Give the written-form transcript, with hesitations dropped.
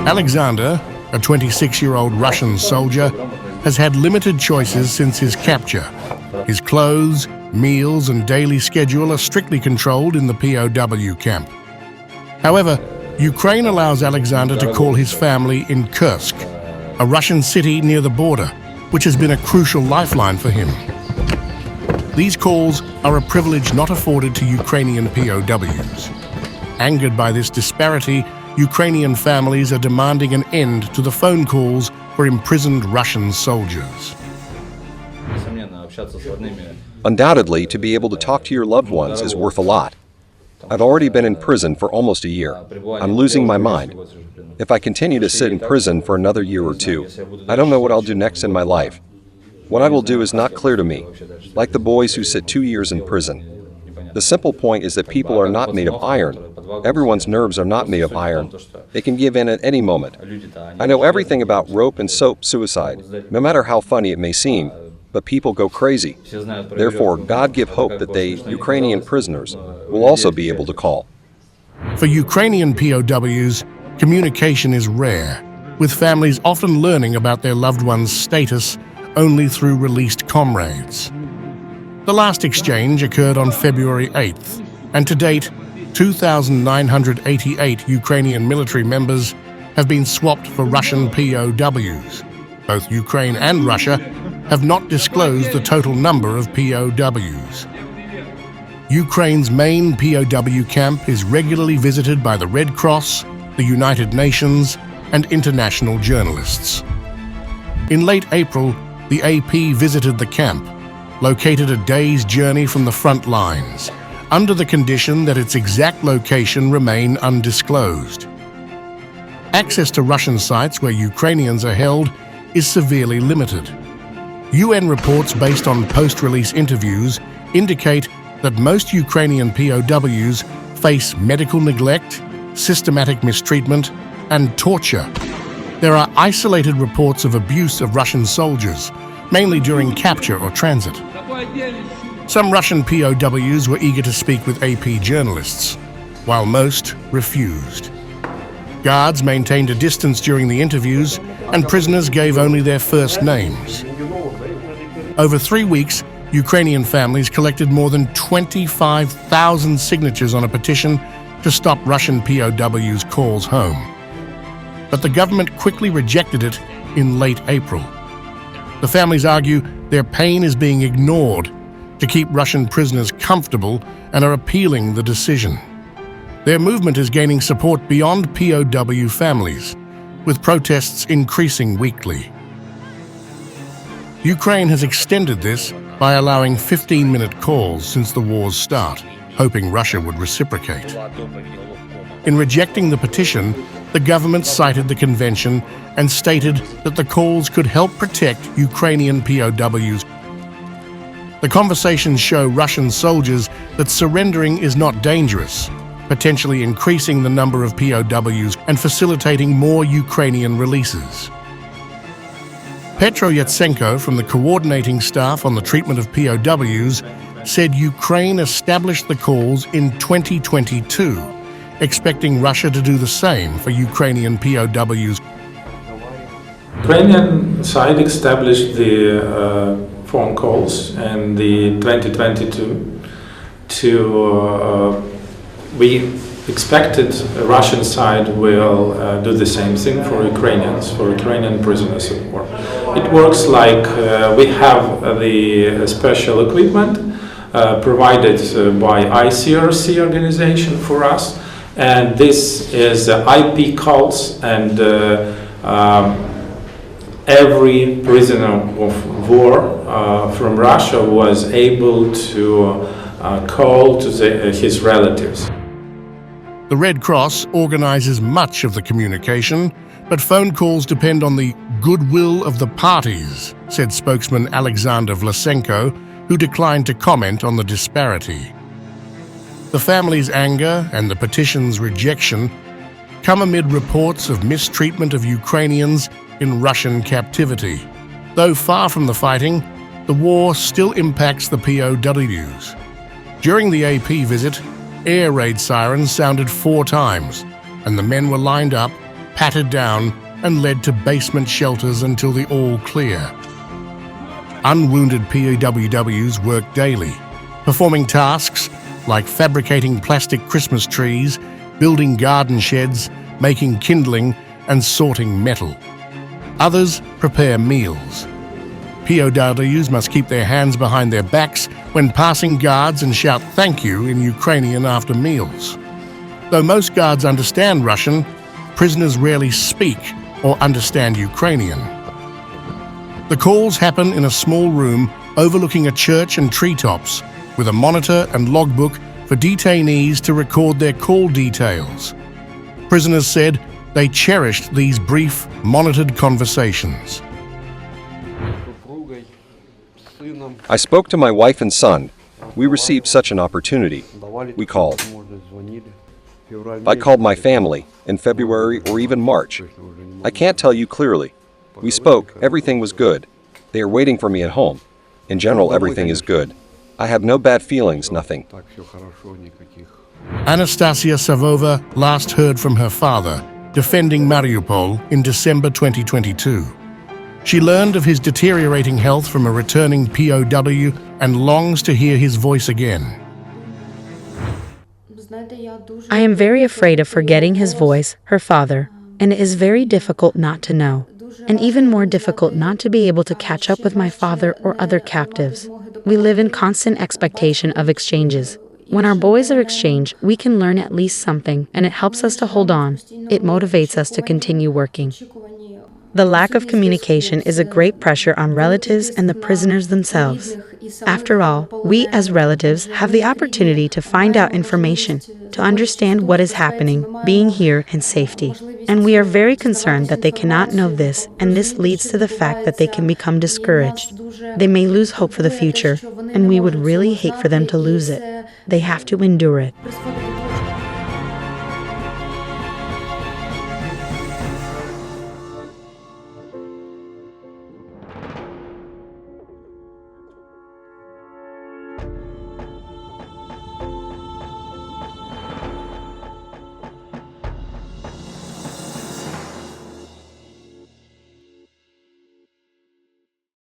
Alexander, a 26-year-old Russian soldier, has had limited choices since his capture. His clothes, meals, and daily schedule are strictly controlled in the POW camp. However, Ukraine allows Alexander to call his family in Kursk, a Russian city near the border, which has been a crucial lifeline for him. These calls are a privilege not afforded to Ukrainian POWs. Angered by this disparity, Ukrainian families are demanding an end to the phone calls for imprisoned Russian soldiers. Undoubtedly, to be able to talk to your loved ones is worth a lot. I've already been in prison for almost a year. I'm losing my mind. If I continue to sit in prison for another year or two, I don't know what I'll do next in my life. What I will do is not clear to me, like the boys who sit 2 years in prison. The simple point is that people are not made of iron. Everyone's nerves are not made of iron. They can give in at any moment. I know everything about rope and soap suicide, no matter how funny it may seem, but people go crazy. Therefore, God give hope that they, Ukrainian prisoners, will also be able to call. For Ukrainian POWs, communication is rare, with families often learning about their loved one's status only through released comrades. The last exchange occurred on February 8th, and to date, 2,988 Ukrainian military members have been swapped for Russian POWs. Both Ukraine and Russia have not disclosed the total number of POWs. Ukraine's main POW camp is regularly visited by the Red Cross, the United Nations, and international journalists. In late April, the AP visited the camp, located a day's journey from the front lines, under the condition that its exact location remain undisclosed. Access to Russian sites where Ukrainians are held is severely limited. UN reports based on post-release interviews indicate that most Ukrainian POWs face medical neglect, systematic mistreatment, and torture. There are isolated reports of abuse of Russian soldiers, mainly during capture or transit. Some Russian POWs were eager to speak with AP journalists, while most refused. Guards maintained a distance during the interviews, and prisoners gave only their first names. Over 3 weeks, Ukrainian families collected more than 25,000 signatures on a petition to stop Russian POWs' calls home. But the government quickly rejected it in late April. The families argue their pain is being ignored to keep Russian prisoners comfortable and are appealing the decision. Their movement is gaining support beyond POW families, with protests increasing weekly. Ukraine has extended this by allowing 15-minute calls since the war's start, hoping Russia would reciprocate. In rejecting the petition, the government cited the convention and stated that the calls could help protect Ukrainian POWs. The conversations show Russian soldiers that surrendering is not dangerous, potentially increasing the number of POWs and facilitating more Ukrainian releases. Petro Yatsenko from the coordinating staff on the treatment of POWs said Ukraine established the calls in 2022, expecting Russia to do the same for Ukrainian POWs. Ukrainian side established the phone calls in the 2022 we expected the Russian side will do the same thing for Ukrainians, for Ukrainian prisoners of war. It works like we have the special equipment provided by ICRC organization for us, and this is IP calls, and every prisoner of war from Russia was able to call to his relatives. The Red Cross organizes much of the communication, but phone calls depend on the goodwill of the parties, said spokesman Alexander Vlasenko, who declined to comment on the disparity. The family's anger and the petition's rejection come amid reports of mistreatment of Ukrainians in Russian captivity. Though far from the fighting, the war still impacts the POWs. During the AP visit, air raid sirens sounded 4 times, and the men were lined up, patted down and led to basement shelters until the all clear. Unwounded POWs work daily, performing tasks like fabricating plastic Christmas trees, building garden sheds, making kindling, and sorting metal. Others prepare meals. POWs must keep their hands behind their backs when passing guards and shout thank you in Ukrainian after meals. Though most guards understand Russian, prisoners rarely speak or understand Ukrainian. The calls happen in a small room overlooking a church and treetops, with a monitor and logbook for detainees to record their call details. Prisoners said they cherished these brief, monitored conversations. I spoke to my wife and son. We received such an opportunity. We called. I called my family in February or even March. I can't tell you clearly. We spoke, everything was good. They are waiting for me at home. In general, everything is good. I have no bad feelings, nothing. Anastasia Savova last heard from her father, defending Mariupol in December 2022. She learned of his deteriorating health from a returning POW and longs to hear his voice again. I am very afraid of forgetting his voice, her father, and it is very difficult not to know, and even more difficult not to be able to catch up with my father or other captives. We live in constant expectation of exchanges. When our boys are exchanged, we can learn at least something, and it helps us to hold on. It motivates us to continue working. The lack of communication is a great pressure on relatives and the prisoners themselves. After all, we as relatives have the opportunity to find out information, to understand what is happening, being here in safety. And we are very concerned that they cannot know this, and this leads to the fact that they can become discouraged. They may lose hope for the future, and we would really hate for them to lose it. They have to endure it.